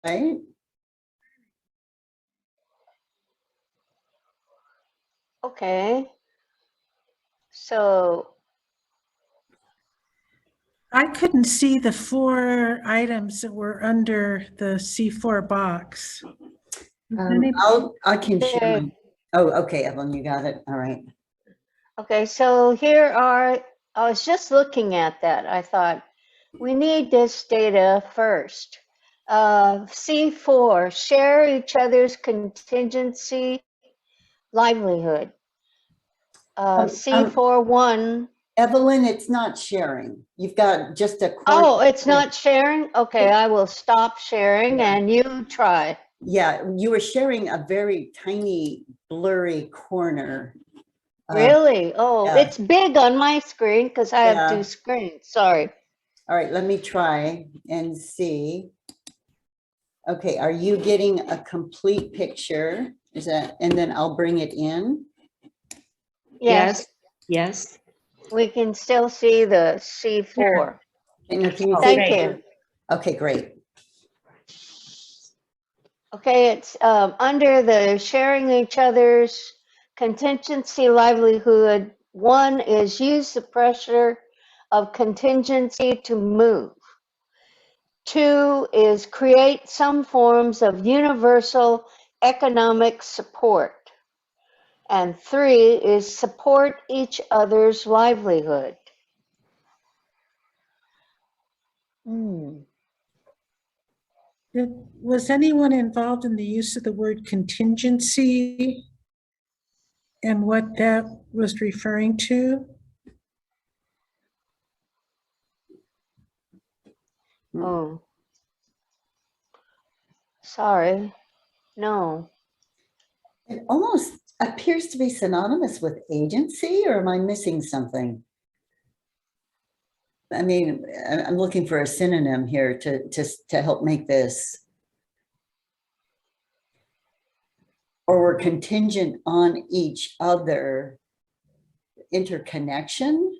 right? Okay. So I couldn't see the 4 items that were under the C4 box. I can share. Okay. Mine. Oh, okay, Evelyn, you got it. All right. Okay, so here are, I was just looking at that. I thought, we need this data first. C4, share each other's contingency livelihood. C4-1. Evelyn, it's not sharing. You've got just a. Oh, it's not sharing? Okay, I will stop sharing and you try. Yeah, you were sharing a very tiny, blurry corner. Really? Oh, yeah. it's big on my screen because I have 2 screens. Sorry. All right, let me try and see. Okay, are you getting a complete picture? Is that, and then I'll bring it in? Yes. Yes. We can still see the C4. Can you see Thank it? you. Okay, great. Okay, it's under the sharing each other's contingency livelihood. 1 is use the pressure of contingency to move. 2 is create some forms of universal economic support. And 3 is support each other's livelihood. Was anyone involved in the use of the word contingency and what that was referring to? Oh, sorry. No. It almost appears to be synonymous with agency, or am I missing something? I mean, I'm looking for a synonym here to help make this. Or we're contingent on each other, interconnection.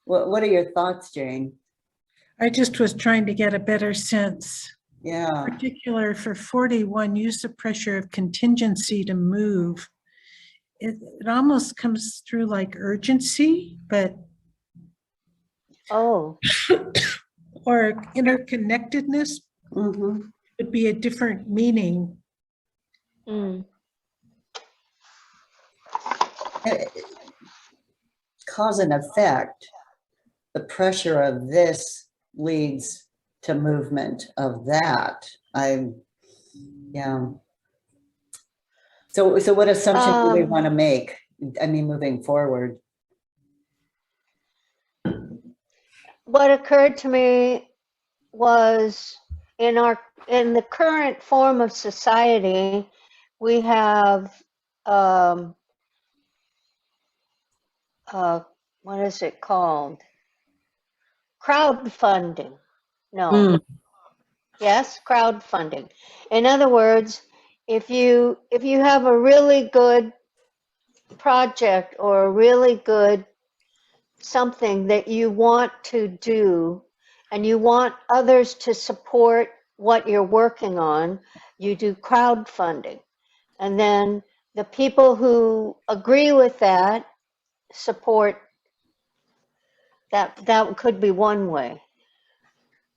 What are your thoughts, Jane? I just was trying to get a better sense. Yeah. In particular for 41, use the pressure of contingency to move. It almost comes through like urgency, but Oh. or interconnectedness would be a different meaning. Cause and effect. The pressure of this leads to movement of that. Yeah. So what assumption do we want to make? I mean, moving forward. What occurred to me was in the current form of society, we have what is it called? Crowdfunding. No. Yes, crowdfunding. In other words, if you have a really good project or a really good something that you want to do and you want others to support what you're working on, you do crowdfunding. And then the people who agree with that support that. That could be one way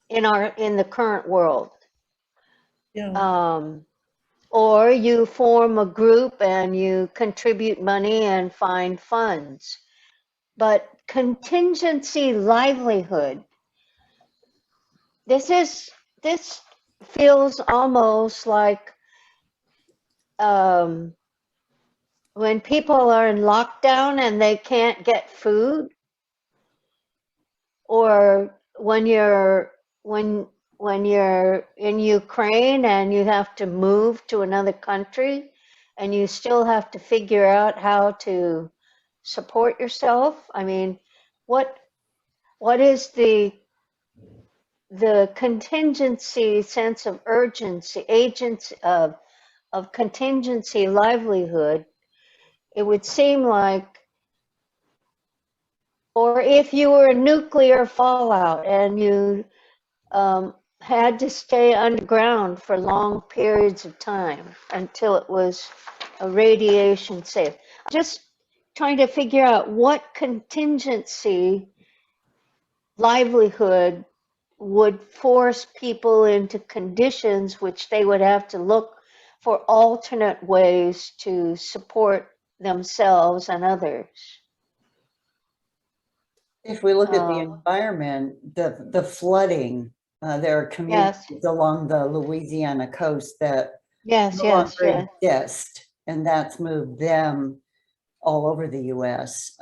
in the current world. Yeah. Or you form a group and you contribute money and find funds. But contingency livelihood, this feels almost like when people are in lockdown and they can't get food, or when you're in Ukraine and you have to move to another country and you still have to figure out how to support yourself. I mean, what is the contingency sense of urgency, agency of contingency livelihood? It would seem like, or if you were a nuclear fallout and you had to stay underground for long periods of time until it was radiation safe. Just trying to figure out what contingency livelihood would force people into conditions which they would have to look for alternate ways to support themselves and others. If we look at the Um, environment, the flooding, there are communities along the Louisiana coast that Yes, no yes, longer yes. exist, and that's moved them all over the US.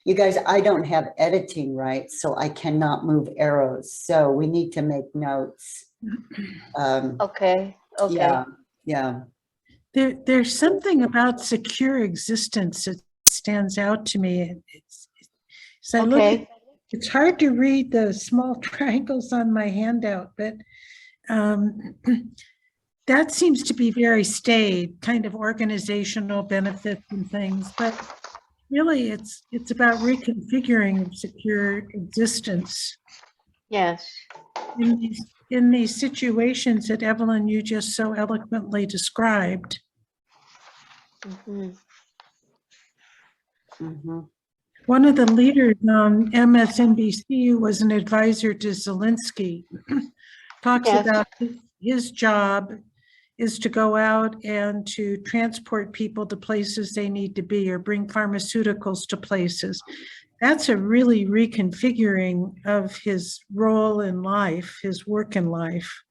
You guys, I don't have editing rights, so I cannot move arrows. So we need to make notes. Okay, okay. Yeah, yeah. There's something about secure existence that stands out to me. So I look at, it's hard to read the small triangles on my handout, but that seems to be very staid, kind of organizational benefits and things, but really it's about reconfiguring secure existence. Yes. In these situations that Evelyn, you just so eloquently described. Mhm. Mm-hmm. One of the leaders on MSNBC was an advisor to Zelensky. Talks about his job is to go out and to transport people to places they need to be or bring pharmaceuticals to places. That's a really reconfiguring of his role in life, his work in life.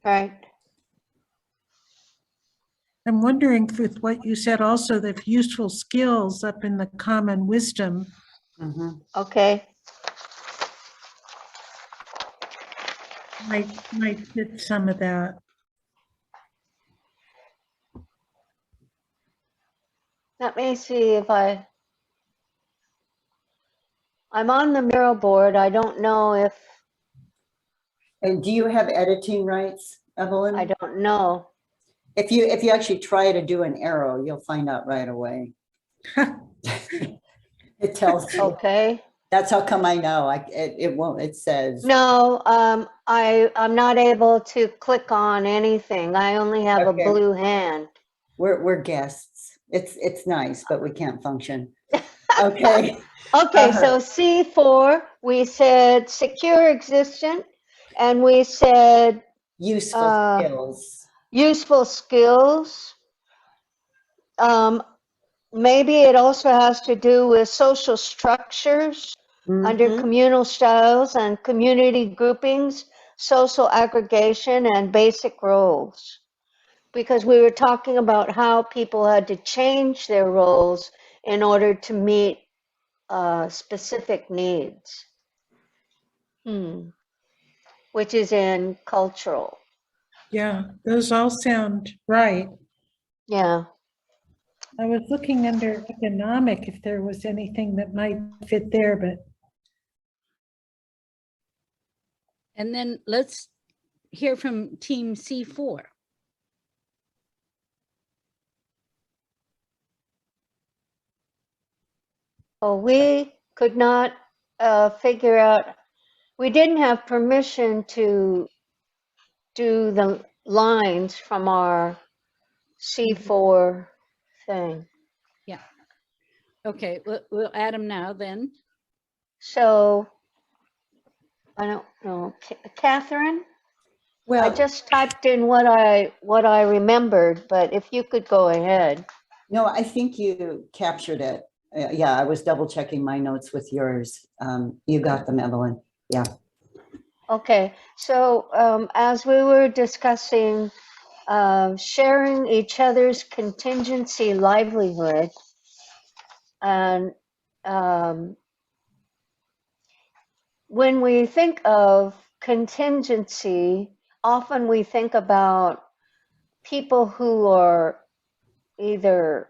Right. I'm wondering with what you said also, that useful skills up in the common wisdom. Mm-hmm. Okay. Might fit some of that. Let me see if I'm on the mural board. I don't know if, And do you have editing rights, Evelyn? I don't know. If you actually try to do an arrow, you'll find out right away. It tells you. Okay. That's how come I know. It won't. It says. No, I'm not able to click on anything. I only have a Okay. blue hand. We're guests. It's nice, but we can't function. Okay. Okay, so C4, we said secure existence, and we said Useful skills. useful skills. Maybe it also has to do with social structures under Mm-hmm. communal styles and community groupings, social aggregation, and basic roles. Because we were talking about how people had to change their roles in order to meet specific needs, which is in cultural. Yeah, those all sound right. Yeah. I was looking under economic if there was anything that might fit there, but. And then let's hear from team C4. Well, we could not figure out, we didn't have permission to do the lines from our C4 thing. Yeah. Okay, we'll add them now then. So, I don't know, Catherine? Well, I just typed in what I remembered, but if you could go ahead. no, I think you captured it. Yeah, I was double checking my notes with yours. You got them, Evelyn. Yeah. Okay, so as we were discussing sharing each other's contingency livelihood, and when we think of contingency, often we think about people who are either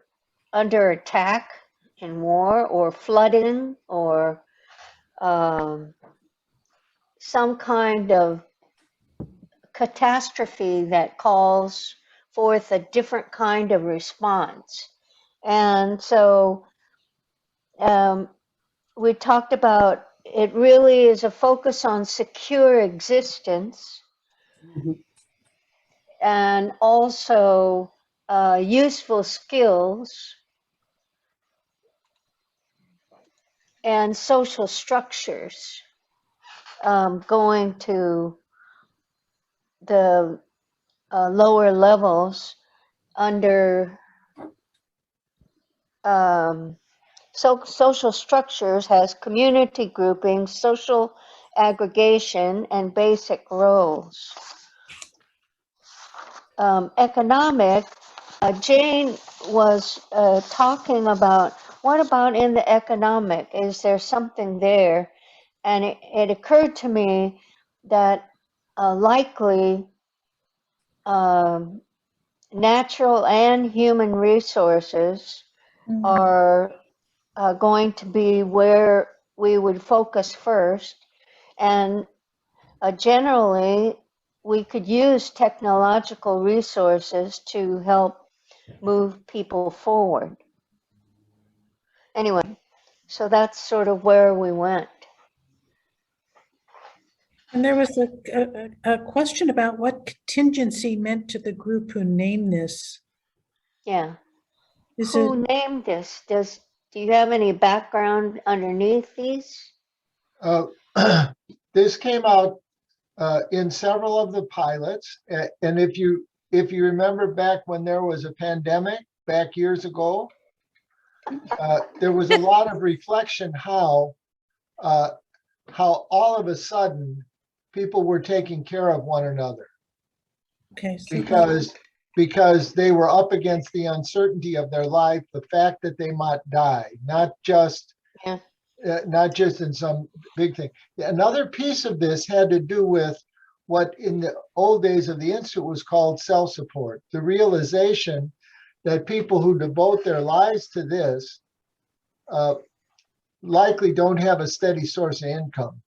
under attack in war or flooding or some kind of catastrophe that calls forth a different kind of response. And so we talked about it really is a focus on secure existence Mhm. and also useful skills and social structures, going to the lower levels under social structures has community grouping, social aggregation, and basic roles. Economic, Jane was talking about what about in the economic? Is there something there? And it occurred to me that likely natural and human resources are going to be where we would focus first. And generally, we could use technological resources to help move people forward. Anyway, so that's sort of where we went. And there was a question about what contingency meant to the group who named this. Yeah. Is it, Who named this? Do you have any background underneath these? This came out in several of the pilots, and if you remember back when there was a pandemic back years ago, there was a lot of reflection how all of a sudden people were taking care of one another okay, so because they were up against the uncertainty of their life, the fact that they might die, not just Yeah. not just in some big thing. Another piece of this had to do with what in the old days of the Institute was called self-support, the realization that people who devote their lives to this likely don't have a steady source of income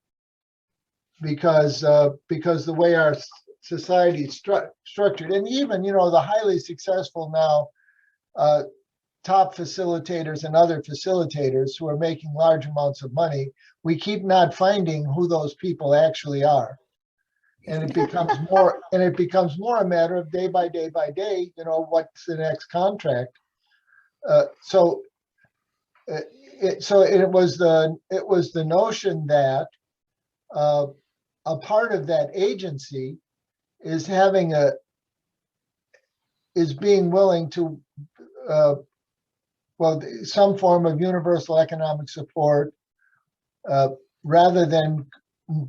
because the way our society is structured. And even, the highly successful now top facilitators and other facilitators who are making large amounts of money, we keep not finding who those people actually are. And it becomes more a matter of day by day by day, what's the next contract. So it was the notion that a part of that agency is being willing to some form of universal economic support, rather than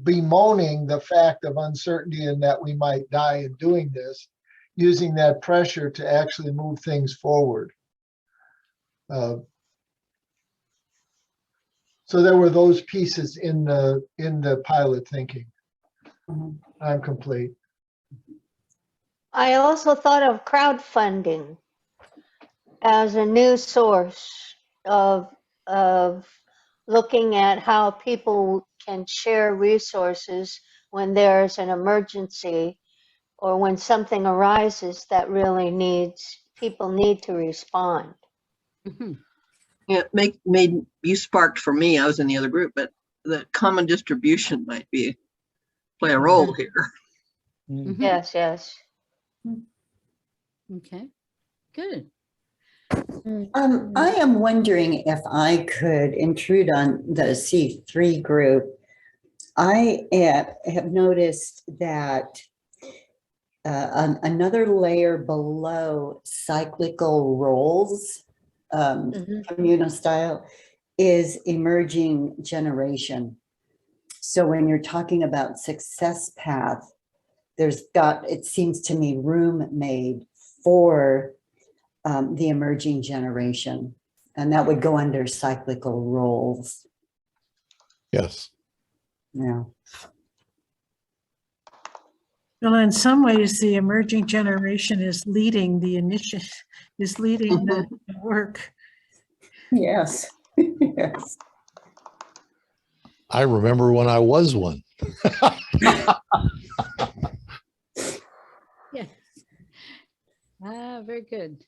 bemoaning the fact of uncertainty and that we might die in doing this, using that pressure to actually move things forward. So there were those pieces in the pilot thinking. I'm complete. I also thought of crowdfunding as a new source of looking at how people can share resources when there's an emergency or when something arises that really people need to respond. Mhm. Yeah, made you sparked for me. I was in the other group, but the common distribution might play a role here. Mhm. Yes, yes. Okay, good. I am wondering if I could intrude on the C3 group. I have noticed that another layer below cyclical roles, communal style, is emerging generation. So when you're talking about success path, it seems to me, room made for the emerging generation. And that would go under cyclical roles. Yes. Yeah. well, in some ways, the emerging generation is leading the work. Yes. Yes. I remember when I was one. Yeah. Very good.